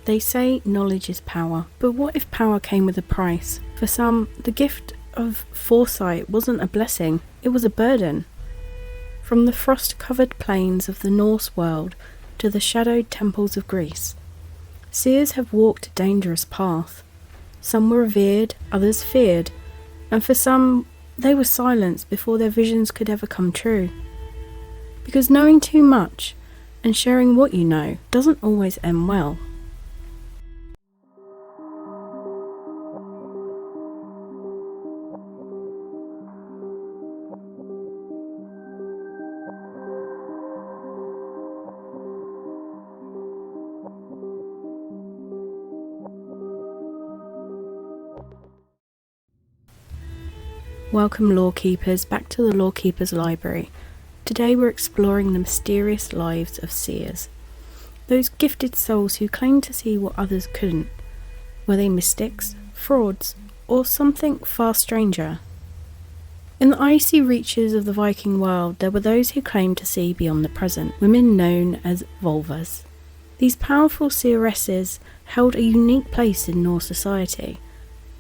They say knowledge is power, but what if power came with a price? For some, the gift of foresight wasn't a blessing, it was a burden. From the frost-covered plains of the Norse world to the shadowed temples of Greece, seers have walked a dangerous path. Some were revered, others feared, and for some, they were silenced before their visions could ever come true. Because knowing too much and sharing what you know doesn't always end well. Welcome Lorekeepers back to the Lorekeepers library. Today we're exploring the mysterious lives of seers. Those gifted souls who claim to see what others couldn't. Were they mystics, frauds, or something far stranger? In the icy reaches of the Viking world there were those who claimed to see beyond the present, women known as Völvas. These powerful seeresses held a unique place in Norse society.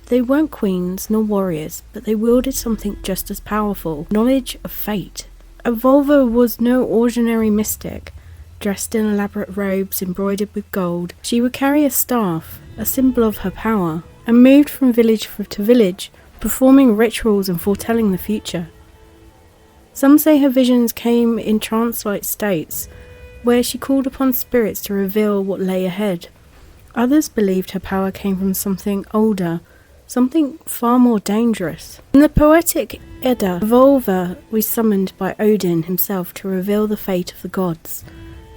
They weren't queens nor warriors, but they wielded something just as powerful, knowledge of fate. A Völva was no ordinary mystic. Dressed in elaborate robes embroidered with gold, she would carry a staff, a symbol of her power, and moved from village to village, performing rituals and foretelling the future. Some say her visions came in trance-like states, where she called upon spirits to reveal what lay ahead. Others believed her power came from something older, something far more dangerous. In the poetic Edda, Völva was summoned by Odin himself to reveal the fate of the gods.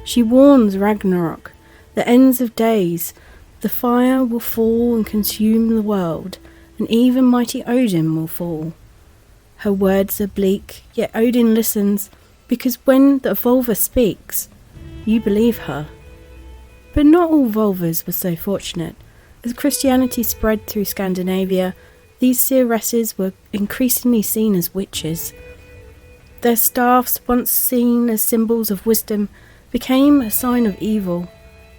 She warns Ragnarok, the ends of days, the fire will fall and consume the world, and even mighty Odin will fall. Her words are bleak, yet Odin listens, because when the Völva speaks, you believe her. But not all Völvas were so fortunate. As Christianity spread through Scandinavia, these seeresses were increasingly seen as witches. Their staffs, once seen as symbols of wisdom, became a sign of evil.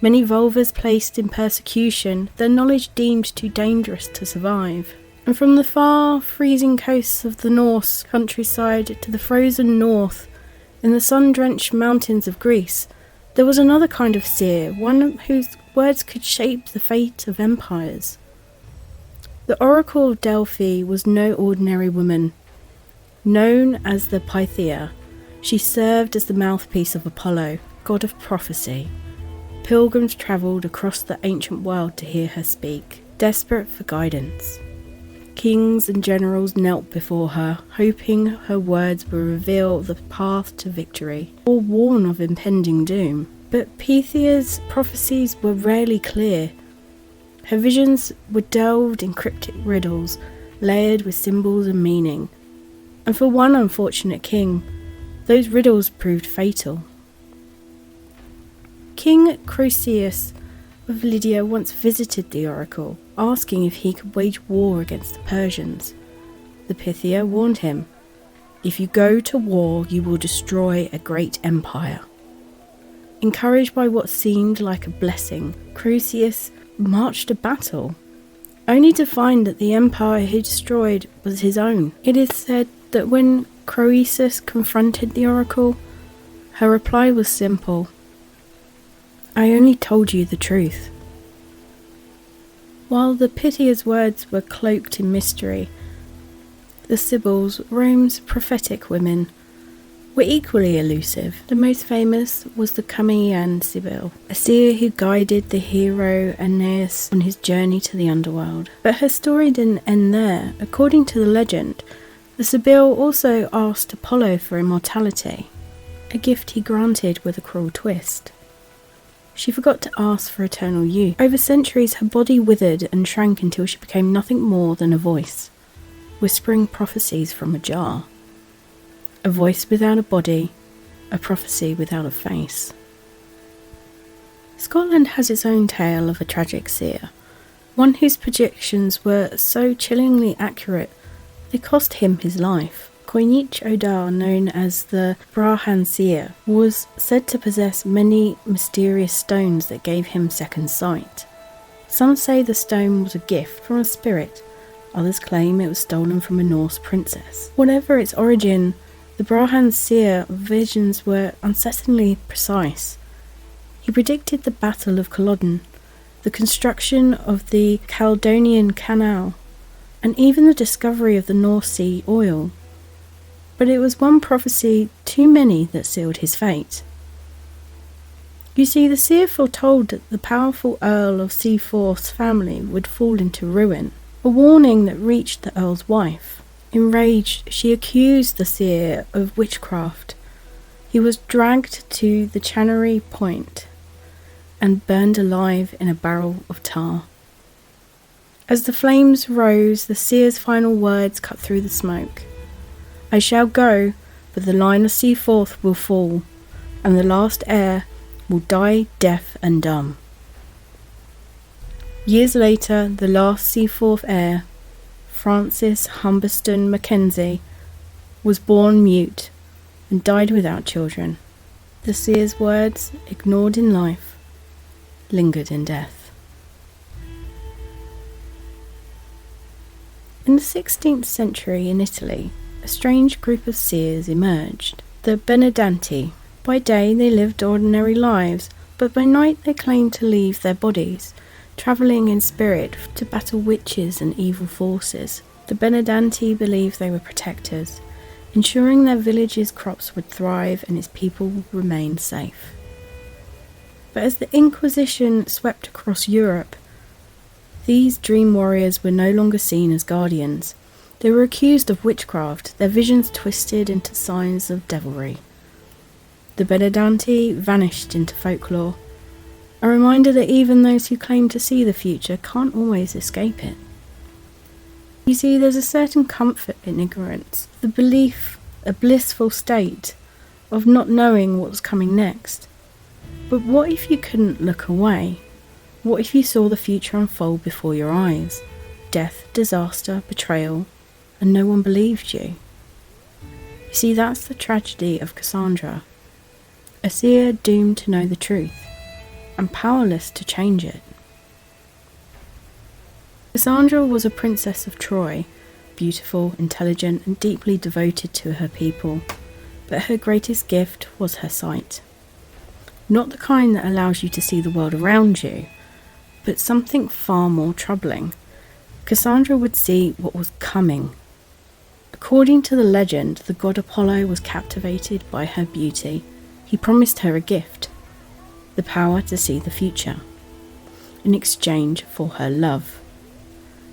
Many Völvas placed in persecution, their knowledge deemed too dangerous to survive. And from the far, freezing coasts of the Norse countryside to the frozen north, in the sun-drenched mountains of Greece, there was another kind of seer, one whose words could shape the fate of empires. The Oracle of Delphi was no ordinary woman. Known as the Pythia, she served as the mouthpiece of Apollo, god of prophecy. Pilgrims travelled across the ancient world to hear her speak, desperate for guidance. Kings and generals knelt before her, hoping her words would reveal the path to victory, or warn of impending doom. But Pythia's prophecies were rarely clear. Her visions were delved in cryptic riddles, layered with symbols and meaning. And for one unfortunate king, those riddles proved fatal. King Croesus of Lydia once visited the oracle, asking if he could wage war against the Persians. The Pythia warned him, "If you go to war, you will destroy a great empire." Encouraged by what seemed like a blessing, Croesus marched to battle, only to find that the empire he destroyed was his own. It is said that when Croesus confronted the oracle, her reply was simple: "I only told you the truth." While the Pythia's words were cloaked in mystery, the Sibyls, Rome's prophetic women, were equally elusive. The most famous was the Cumæan Sibyl, a seer who guided the hero Aeneas on his journey to the underworld. But her story didn't end there. According to the legend, the Sibyl also asked Apollo for immortality, a gift he granted with a cruel twist. She forgot to ask for eternal youth. Over centuries, her body withered and shrank until she became nothing more than a voice, whispering prophecies from a jar. A voice without a body, a prophecy without a face. Scotland has its own tale of a tragic seer, one whose predictions were so chillingly accurate they cost him his life. Coinich O'Dar, known as the Brahan Seer, was said to possess many mysterious stones that gave him second sight. Some say the stone was a gift from a spirit, others claim it was stolen from a Norse princess. Whatever its origin, the Brahan's seer visions were unsettlingly precise. He predicted the Battle of Culloden, the construction of the Caledonian Canal, and even the discovery of the North Sea oil. But it was one prophecy too many that sealed his fate. You see, the seer foretold that the powerful Earl of Seaforth's family would fall into ruin, a warning that reached the Earl's wife. Enraged, she accused the seer of witchcraft. He was dragged to the Chancery Point and burned alive in a barrel of tar. As the flames rose, the seer's final words cut through the smoke. I shall go, but the line of Seaforth will fall, and the last heir will die deaf and dumb. Years later, the last Seaforth heir, Francis Humberston Mackenzie, was born mute and died without children. The seer's words, ignored in life, lingered in death. In the 16th century in Italy, a strange group of seers emerged, the Benedanti. By day they lived ordinary lives, but by night they claimed to leave their bodies, travelling in spirit to battle witches and evil forces. The Benedanti believed they were protectors, ensuring their village's crops would thrive and its people would remain safe. But as the Inquisition swept across Europe, these dream warriors were no longer seen as guardians. They were accused of witchcraft, their visions twisted into signs of devilry. The Benedanti vanished into folklore, a reminder that even those who claim to see the future can't always escape it. You see, there's a certain comfort in ignorance, the belief, a blissful state, of not knowing what's coming next. But what if you couldn't look away? What if you saw the future unfold before your eyes? Death, disaster, betrayal, and no one believed you. You see, that's the tragedy of Cassandra. A seer doomed to know the truth, and powerless to change it. Cassandra was a princess of Troy, beautiful, intelligent, and deeply devoted to her people, but her greatest gift was her sight. Not the kind that allows you to see the world around you, but something far more troubling. Cassandra would see what was coming. According to the legend, the god Apollo was captivated by her beauty. He promised her a gift, the power to see the future, in exchange for her love.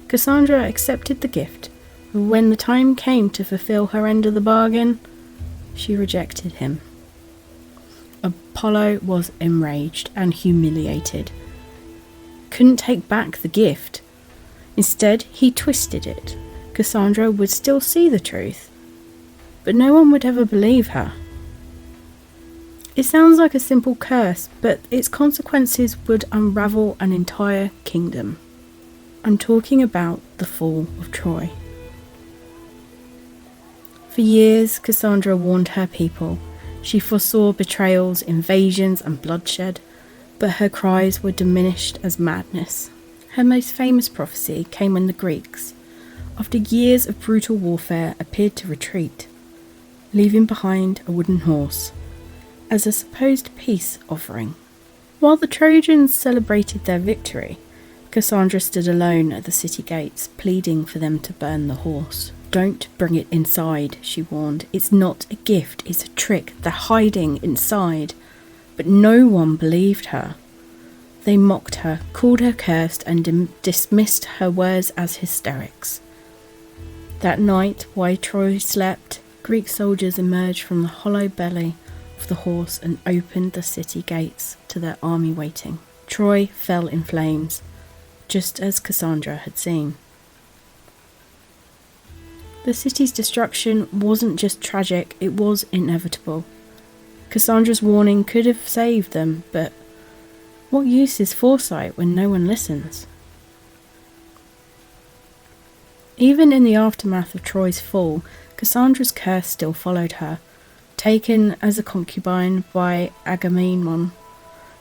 Cassandra accepted the gift, but when the time came to fulfill her end of the bargain, she rejected him. Apollo was enraged and humiliated. Couldn't take back the gift. Instead, he twisted it. Cassandra would still see the truth, but no one would ever believe her. It sounds like a simple curse, but its consequences would unravel an entire kingdom. I'm talking about the fall of Troy. For years, Cassandra warned her people. She foresaw betrayals, invasions, and bloodshed, but her cries were diminished as madness. Her most famous prophecy came when the Greeks, after years of brutal warfare, appeared to retreat, leaving behind a wooden horse as a supposed peace offering. While the Trojans celebrated their victory, Cassandra stood alone at the city gates, pleading for them to burn the horse. Don't bring it inside, she warned. It's not a gift, it's a trick. They're hiding inside. But no one believed her. They mocked her, called her cursed, and dismissed her words as hysterics. That night, while Troy slept, Greek soldiers emerged from the hollow belly of the horse and opened the city gates to their army waiting. Troy fell in flames, just as Cassandra had seen. The city's destruction wasn't just tragic, it was inevitable. Cassandra's warning could have saved them, but what use is foresight when no one listens? Even in the aftermath of Troy's fall, Cassandra's curse still followed her. Taken as a concubine by Agamemnon,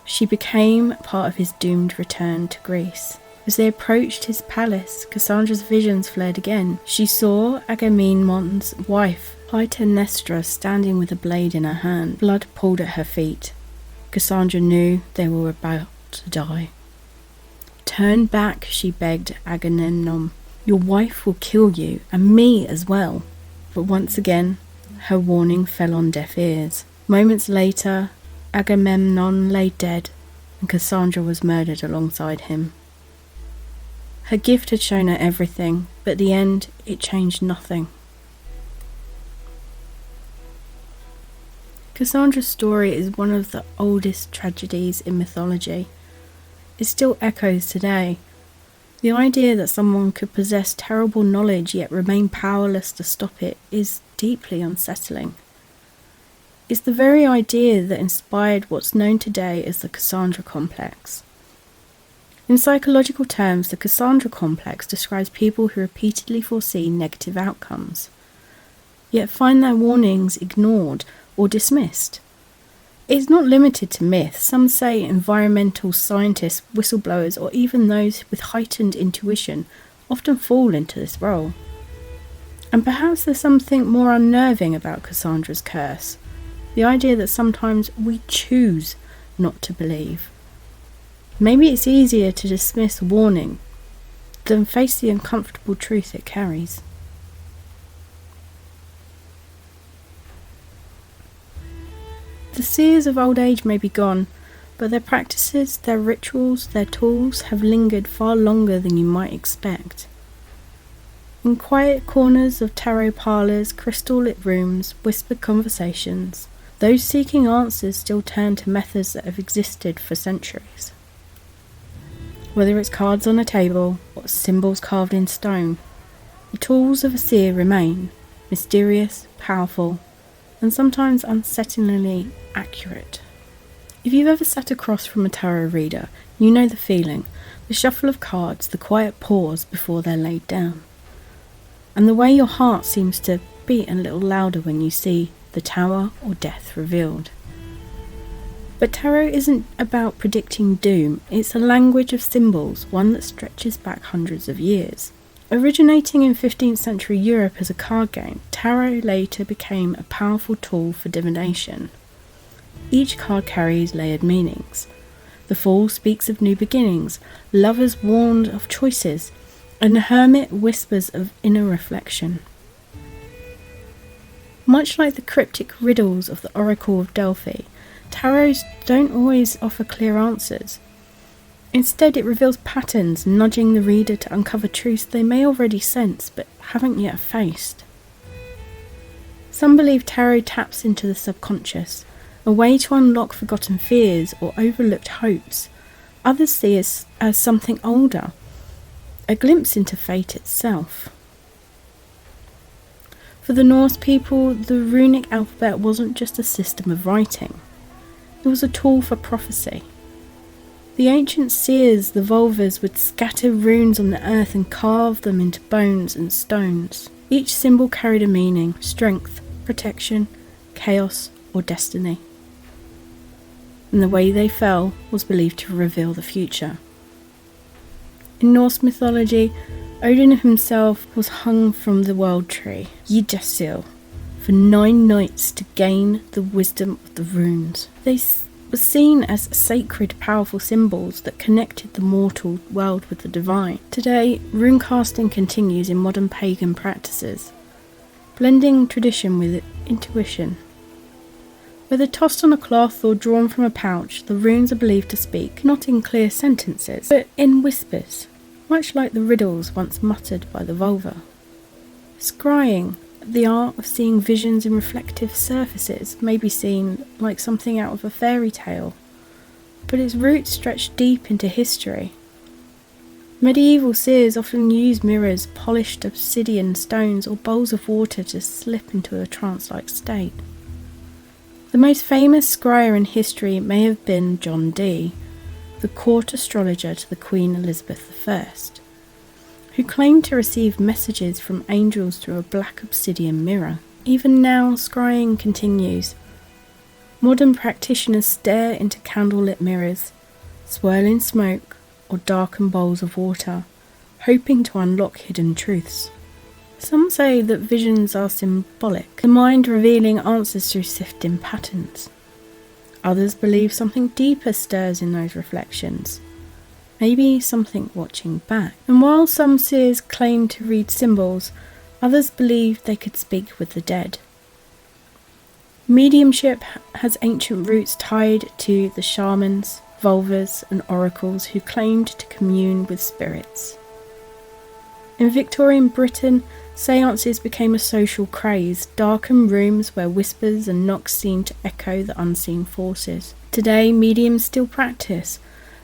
she became part of his doomed return to Greece. As they approached his palace, Cassandra's visions flared again. She saw Agamemnon's wife, Clytemnestra, standing with a blade in her hand. Blood pooled at her feet. Cassandra knew they were about to die. "Turn back," she begged Agamemnon. "Your wife will kill you, and me as well." But once again, her warning fell on deaf ears. Moments later, Agamemnon lay dead, and Cassandra was murdered alongside him. Her gift had shown her everything, but at the end, it changed nothing. Cassandra's story is one of the oldest tragedies in mythology. It still echoes today. The idea that someone could possess terrible knowledge yet remain powerless to stop it is deeply unsettling. It's the very idea that inspired what's known today as the Cassandra complex. In psychological terms, the Cassandra complex describes people who repeatedly foresee negative outcomes, yet find their warnings ignored or dismissed. It's not limited to myths. Some say environmental scientists, whistleblowers, or even those with heightened intuition often fall into this role. And perhaps there's something more unnerving about Cassandra's curse, the idea that sometimes we choose not to believe. Maybe it's easier to dismiss a warning than face the uncomfortable truth it carries. The seers of old age may be gone, but their practices, their rituals, their tools have lingered far longer than you might expect. In quiet corners of tarot parlours, crystal-lit rooms, whispered conversations, those seeking answers still turn to methods that have existed for centuries. Whether it's cards on a table or symbols carved in stone, the tools of a seer remain mysterious, powerful, and sometimes unsettlingly accurate. If you've ever sat across from a tarot reader, you know the feeling, the shuffle of cards, the quiet pause before they're laid down, and the way your heart seems to beat a little louder when you see the tower or death revealed. But tarot isn't about predicting doom, it's a language of symbols, one that stretches back hundreds of years. Originating in 15th century Europe as a card game, tarot later became a powerful tool for divination. Each card carries layered meanings. The Fool speaks of new beginnings, lovers warned of choices, and the Hermit whispers of inner reflection. Much like the cryptic riddles of the Oracle of Delphi, tarots don't always offer clear answers. Instead, it reveals patterns, nudging the reader to uncover truths they may already sense but haven't yet faced. Some believe tarot taps into the subconscious, a way to unlock forgotten fears or overlooked hopes. Others see it as something older, a glimpse into fate itself. For the Norse people, the runic alphabet wasn't just a system of writing, it was a tool for prophecy. The ancient seers, the Völvas, would scatter runes on the earth and carve them into bones and stones. Each symbol carried a meaning: strength, protection, chaos, or destiny. And the way they fell was believed to reveal the future. In Norse mythology, Odin himself was hung from the world tree, Yggdrasil, for 9 nights to gain the wisdom of the runes. They were seen as sacred, powerful symbols that connected the mortal world with the divine. Today, rune casting continues in modern pagan practices, blending tradition with intuition. Whether tossed on a cloth or drawn from a pouch, the runes are believed to speak, not in clear sentences, but in whispers, much like the riddles once muttered by the Völva. Scrying, the art of seeing visions in reflective surfaces, may be seen like something out of a fairy tale, but its roots stretch deep into history. Medieval seers often used mirrors, polished obsidian stones, or bowls of water to slip into a trance-like state. The most famous scryer in history may have been John Dee, the court astrologer to the Queen Elizabeth I, who claimed to receive messages from angels through a black obsidian mirror. Even now, scrying continues. Modern practitioners stare into candlelit mirrors, swirl in smoke, or darken bowls of water, hoping to unlock hidden truths. Some say that visions are symbolic, the mind revealing answers through sifting patterns. Others believe something deeper stirs in those reflections, maybe something watching back. And while some seers claim to read symbols, others believe they could speak with the dead. Mediumship has ancient roots tied to the shamans, Völvas and oracles who claimed to commune with spirits. In Victorian Britain, seances became a social craze, darkened rooms where whispers and knocks seemed to echo the unseen forces. Today, mediums still practice,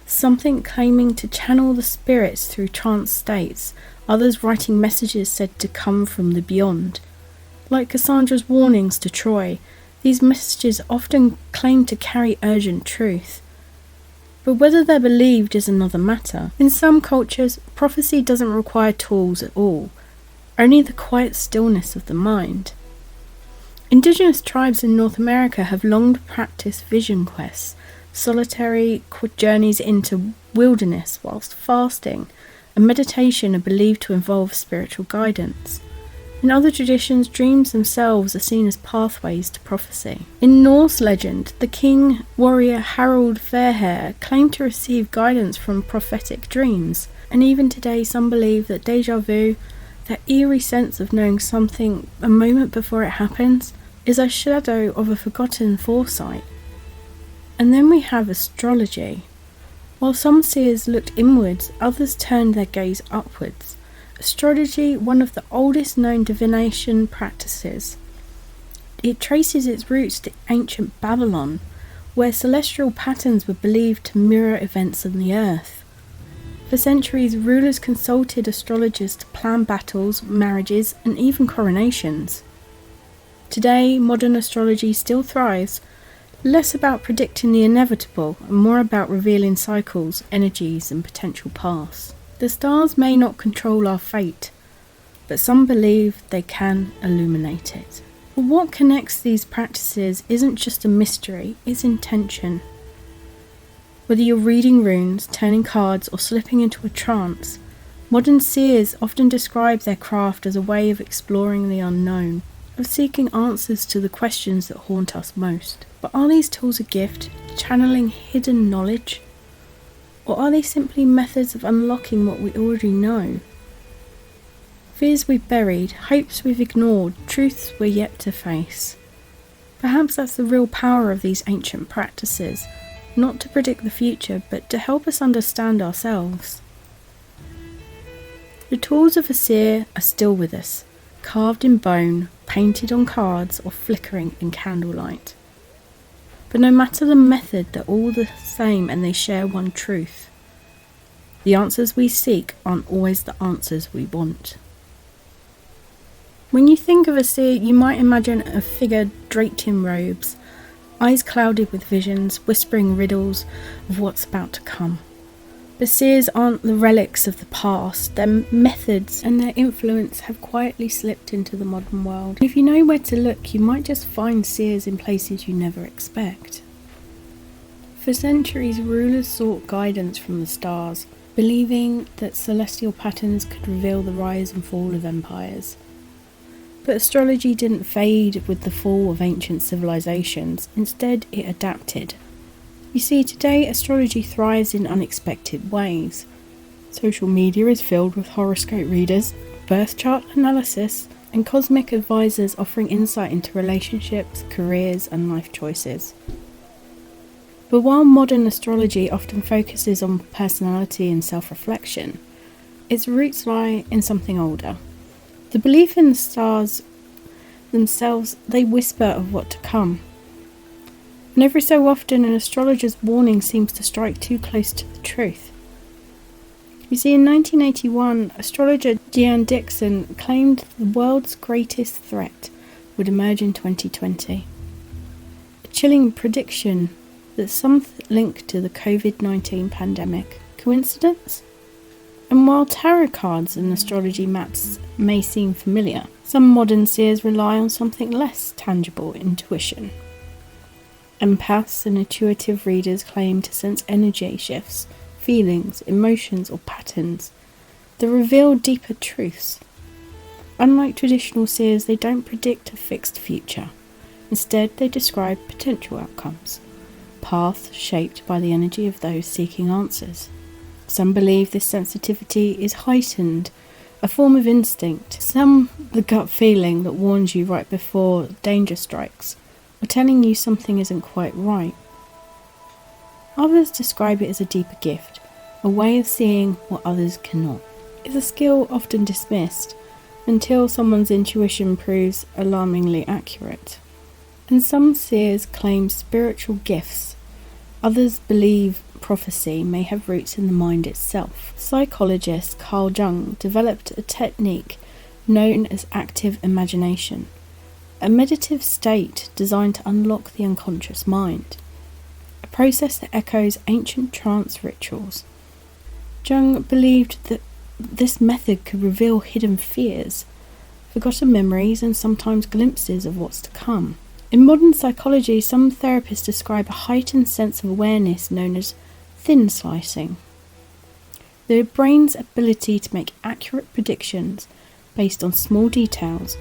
something claiming to channel the spirits through trance states, others writing messages said to come from the beyond. Like Cassandra's warnings to Troy, these messages often claim to carry urgent truth. But whether they're believed is another matter. In some cultures, prophecy doesn't require tools at all, only the quiet stillness of the mind. Indigenous tribes in North America have long practiced vision quests, solitary journeys into wilderness whilst fasting, and meditation are believed to involve spiritual guidance. In other traditions, dreams themselves are seen as pathways to prophecy. In Norse legend, the king warrior Harald Fairhair claimed to receive guidance from prophetic dreams, and even today some believe that déjà vu, that eerie sense of knowing something a moment before it happens, is a shadow of a forgotten foresight. And then we have astrology. While some seers looked inwards, others turned their gaze upwards. Astrology, one of the oldest known divination practices. It traces its roots to ancient Babylon, where celestial patterns were believed to mirror events on the earth. For centuries, rulers consulted astrologers to plan battles, marriages, and even coronations. Today, modern astrology still thrives, less about predicting the inevitable and more about revealing cycles, energies, and potential paths. The stars may not control our fate, but some believe they can illuminate it. But what connects these practices isn't just a mystery, it's intention. Whether you're reading runes, turning cards, or slipping into a trance, modern seers often describe their craft as a way of exploring the unknown, of seeking answers to the questions that haunt us most. But are these tools a gift, channeling hidden knowledge? Or are they simply methods of unlocking what we already know? Fears we've buried, hopes we've ignored, truths we're yet to face. Perhaps that's the real power of these ancient practices, not to predict the future, but to help us understand ourselves. The tools of a seer are still with us, carved in bone, painted on cards, or flickering in candlelight. But no matter the method, they're all the same and they share one truth. The answers we seek aren't always the answers we want. When you think of a seer, you might imagine a figure draped in robes, eyes clouded with visions, whispering riddles of what's about to come. But seers aren't the relics of the past. Their methods and their influence have quietly slipped into the modern world. If you know where to look, you might just find seers in places you never expect. For centuries, rulers sought guidance from the stars, believing that celestial patterns could reveal the rise and fall of empires. But astrology didn't fade with the fall of ancient civilizations. Instead, it adapted. You see, today astrology thrives in unexpected ways. Social media is filled with horoscope readers, birth chart analysis, and cosmic advisors offering insight into relationships, careers, and life choices. But while modern astrology often focuses on personality and self-reflection, its roots lie in something older. The belief in the stars themselves, they whisper of what to come. And every so often, an astrologer's warning seems to strike too close to the truth. You see, in 1981, astrologer Gian Dixon claimed the world's greatest threat would emerge in 2020. A chilling prediction that some link to the COVID-19 pandemic. Coincidence? And while tarot cards and astrology maps may seem familiar, some modern seers rely on something less tangible: intuition. Empaths and intuitive readers claim to sense energy shifts, feelings, emotions, or patterns that reveal deeper truths. Unlike traditional seers, they don't predict a fixed future. Instead, they describe potential outcomes, paths shaped by the energy of those seeking answers. Some believe this sensitivity is heightened, a form of instinct. Some, the gut feeling that warns you right before danger strikes, or telling you something isn't quite right. Others describe it as a deeper gift, a way of seeing what others cannot. It's a skill often dismissed until someone's intuition proves alarmingly accurate. And some seers claim spiritual gifts. Others believe prophecy may have roots in the mind itself. Psychologist Carl Jung developed a technique known as active imagination, a meditative state designed to unlock the unconscious mind, a process that echoes ancient trance rituals. Jung believed that this method could reveal hidden fears, forgotten memories, and sometimes glimpses of what's to come. In modern psychology, some therapists describe a heightened sense of awareness known as thin slicing, the brain's ability to make accurate predictions based on small details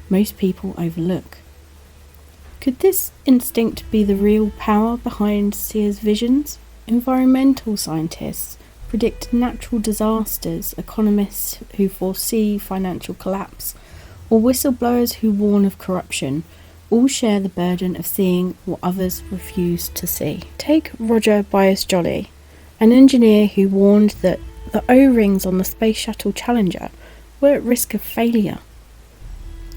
most people overlook. Could this instinct be the real power behind Seer's visions? Environmental scientists predict natural disasters, economists who foresee financial collapse, or whistleblowers who warn of corruption all share the burden of seeing what others refuse to see. Take Roger Byers-Jolly, an engineer who warned that the O-rings on the Space Shuttle Challenger were at risk of failure.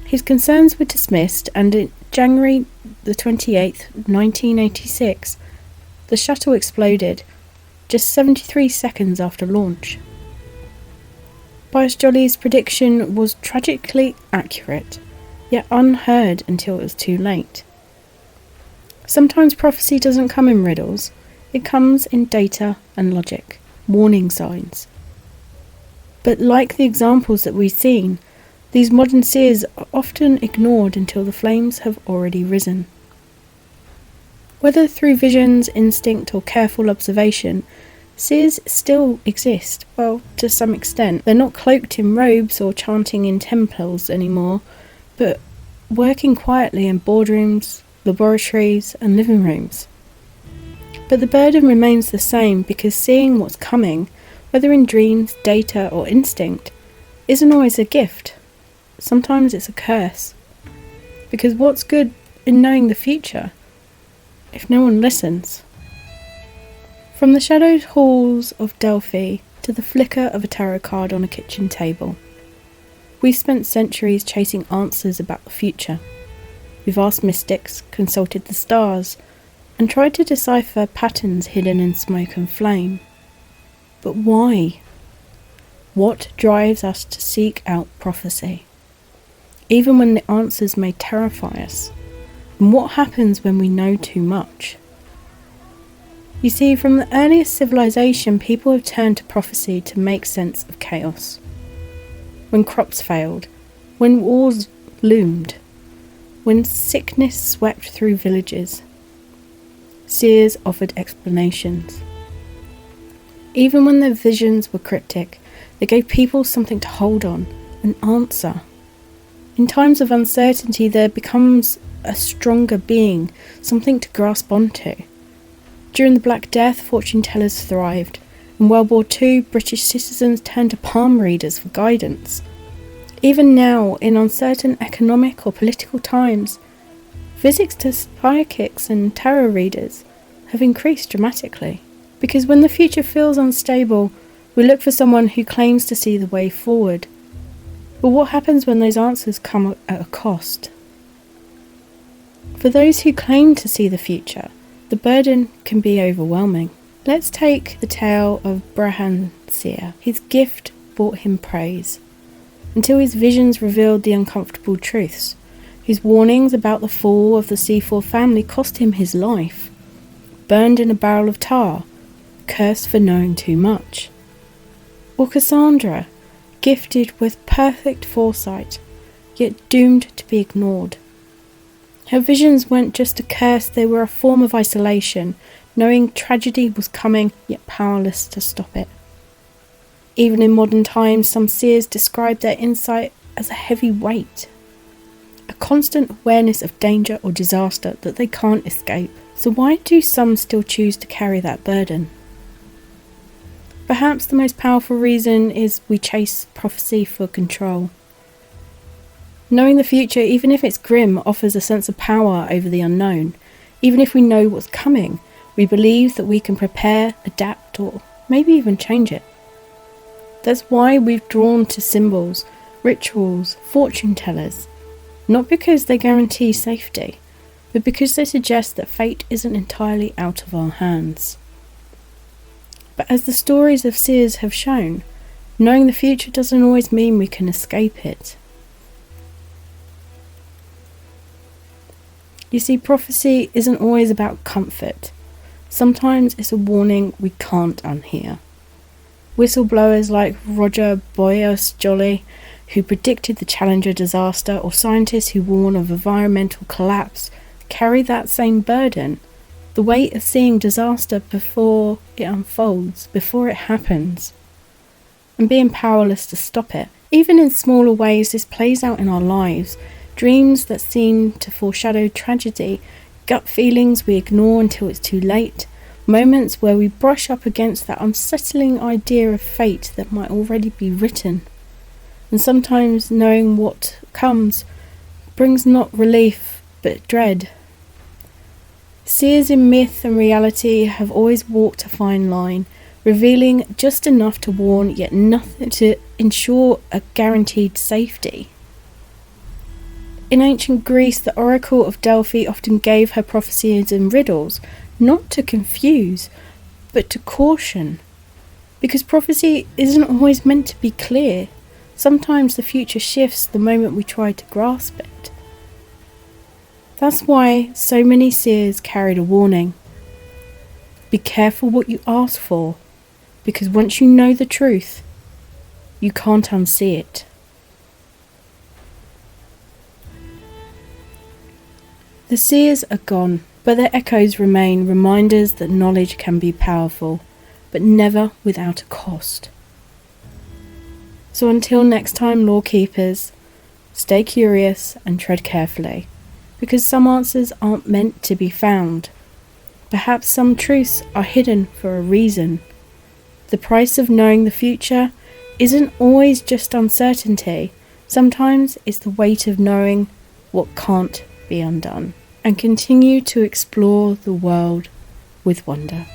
His concerns were dismissed, and on January the 28th, 1986, the shuttle exploded just 73 seconds after launch. Byers-Jolly's prediction was tragically accurate, yet unheard until it was too late. Sometimes prophecy doesn't come in riddles, it comes in data and logic, warning signs. But like the examples that we've seen, these modern seers are often ignored until the flames have already risen. Whether through visions, instinct, or careful observation, seers still exist, well, to some extent. They're not cloaked in robes or chanting in temples anymore, but working quietly in boardrooms, laboratories, and living rooms. But the burden remains the same, because seeing what's coming, whether in dreams, data, or instinct, isn't always a gift. Sometimes it's a curse. Because what's good in knowing the future if no one listens? From the shadowed halls of Delphi to the flicker of a tarot card on a kitchen table, we've spent centuries chasing answers about the future. We've asked mystics, consulted the stars, and tried to decipher patterns hidden in smoke and flame. But why? What drives us to seek out prophecy, even when the answers may terrify us? And what happens when we know too much? You see, from the earliest civilization, people have turned to prophecy to make sense of chaos. When crops failed, when wars loomed, when sickness swept through villages, seers offered explanations. Even when their visions were cryptic, they gave people something to hold on, an answer. In times of uncertainty, there becomes a stronger being, something to grasp onto. During the Black Death, fortune tellers thrived. In World War II, British citizens turned to palm readers for guidance. Even now, in uncertain economic or political times, visits to psychics and tarot readers have increased dramatically. Because when the future feels unstable, we look for someone who claims to see the way forward. But what happens when those answers come at a cost? For those who claim to see the future, the burden can be overwhelming. Let's take the tale of Brahman Seer. His gift brought him praise, until his visions revealed the uncomfortable truths. His warnings about the fall of the C4 family cost him his life. Burned in a barrel of tar, cursed for knowing too much. Or Cassandra, gifted with perfect foresight, yet doomed to be ignored. Her visions weren't just a curse, they were a form of isolation, knowing tragedy was coming, yet powerless to stop it. Even in modern times, some seers describe their insight as a heavy weight, a constant awareness of danger or disaster that they can't escape. So why do some still choose to carry that burden? Perhaps the most powerful reason is we chase prophecy for control. Knowing the future, even if it's grim, offers a sense of power over the unknown. Even if we know what's coming, we believe that we can prepare, adapt, or maybe even change it. That's why we've drawn to symbols, rituals, fortune tellers. Not because they guarantee safety, but because they suggest that fate isn't entirely out of our hands. But as the stories of seers have shown, knowing the future doesn't always mean we can escape it. You see, prophecy isn't always about comfort. Sometimes it's a warning we can't unhear. Whistleblowers like Roger Boyce-Jolly, who predicted the Challenger disaster, or scientists who warn of environmental collapse, carry that same burden. The weight of seeing disaster before it unfolds, before it happens, and being powerless to stop it. Even in smaller ways, this plays out in our lives. Dreams that seem to foreshadow tragedy, gut feelings we ignore until it's too late, moments where we brush up against that unsettling idea of fate that might already be written. And sometimes knowing what comes brings not relief but dread. Seers in myth and reality have always walked a fine line, revealing just enough to warn, yet nothing to ensure a guaranteed safety. In ancient Greece, the oracle of Delphi often gave her prophecies and riddles, not to confuse, but to caution. Because prophecy isn't always meant to be clear. Sometimes the future shifts the moment we try to grasp it. That's why so many seers carried a warning. Be careful what you ask for, because once you know the truth, you can't unsee it. The seers are gone, but their echoes remain, reminders that knowledge can be powerful, but never without a cost. So until next time, Lorekeepers, stay curious and tread carefully, because some answers aren't meant to be found. Perhaps some truths are hidden for a reason. The price of knowing the future isn't always just uncertainty. Sometimes it's the weight of knowing what can't be undone. And continue to explore the world with wonder.